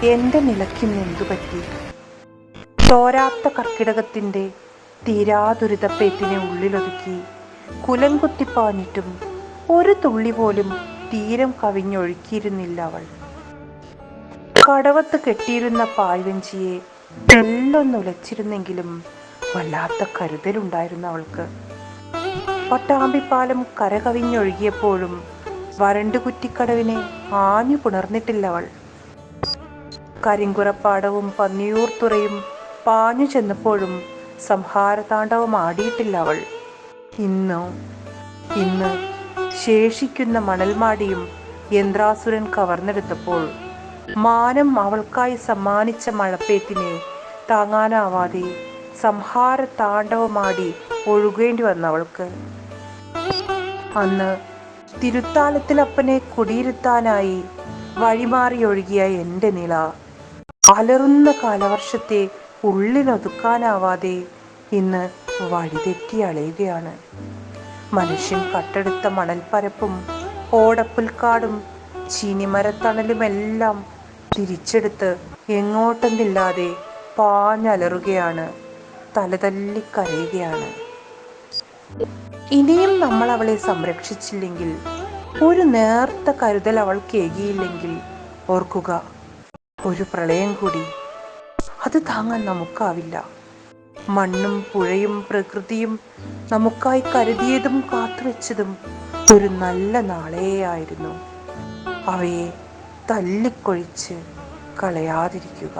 എൻ്റെ നിലയ്ക്കിന്ന് എന്തു പറ്റി? തോരാത്ത കർക്കിടകത്തിൻ്റെ തീരാദുരിതപ്പേറ്റിനെ ഉള്ളിലൊതുക്കി കുലംകുത്തിപ്പാഞ്ഞിട്ടും ഒരു തുള്ളി പോലും തീരം കവിഞ്ഞൊഴുക്കിയിരുന്നില്ല അവൾ. കടവത്ത് കെട്ടിയിരുന്ന പായ്വഞ്ചിയെ തെല്ലൊന്നുലച്ചിരുന്നെങ്കിലും വല്ലാത്ത കരുതലുണ്ടായിരുന്നു അവൾക്ക്. പട്ടാമ്പിപ്പാലം കരകവിഞ്ഞൊഴുകിയപ്പോഴും വരണ്ടുകുറ്റിക്കടവിനെ ആഞ്ഞു പുണർന്നിട്ടില്ലവൾ. കരിങ്കുറപ്പാടവും പന്നിയൂർത്തുറയും പാഞ്ഞു ചെന്നപ്പോഴും സംഹാരതാണ്ഡവം ആടിയിട്ടില്ല അവൾ. ഇന്ന് ശേഷിക്കുന്ന മണൽമാടിയും യന്ത്രാസുരൻ കവർന്നെടുത്തപ്പോൾ മാനം അവൾക്കായി സമ്മാനിച്ച മഴപ്പേറ്റിനെ താങ്ങാനാവാതെ സംഹാര താണ്ഡവമാടി ഒഴുകേണ്ടി വന്നവൾക്ക്. അന്ന് തിരുത്താലത്തിലപ്പനെ കുടിയിരുത്താനായി വഴിമാറിയൊഴുകിയ എൻ്റെ നില അലറുന്ന കാലവർഷത്തെ ഉള്ളിലൊതുക്കാനാവാതെ ഇന്ന് വഴിതെറ്റി അലയുകയാണ്. മനുഷ്യൻ കട്ടെടുത്ത മണൽപ്പരപ്പും ഓടപ്പുൽക്കാടും ചീനിമരത്തണലുമെല്ലാം തിരിച്ചെടുത്ത് എങ്ങോട്ടെന്നില്ലാതെ പാഞ്ഞലറുകയാണ്, തലതല്ലിക്കരയുകയാണ്. ഇനിയും നമ്മൾ അവളെ സംരക്ഷിച്ചില്ലെങ്കിൽ, ഒരു നേർത്ത കരുതൽ അവൾക്ക് ഏകിയില്ലെങ്കിൽ, ഓർക്കുക, ഒരു പ്രളയം കൂടി, അത് താങ്ങാൻ നമുക്കാവില്ല. മണ്ണും പുഴയും പ്രകൃതിയും നമുക്കായി കരുതിയതും കാത്തുവെച്ചതും ഒരു നല്ല നാളെയായിരുന്നു. അവയെ തല്ലിക്കൊഴിച്ച് കളയാതിരിക്കുക.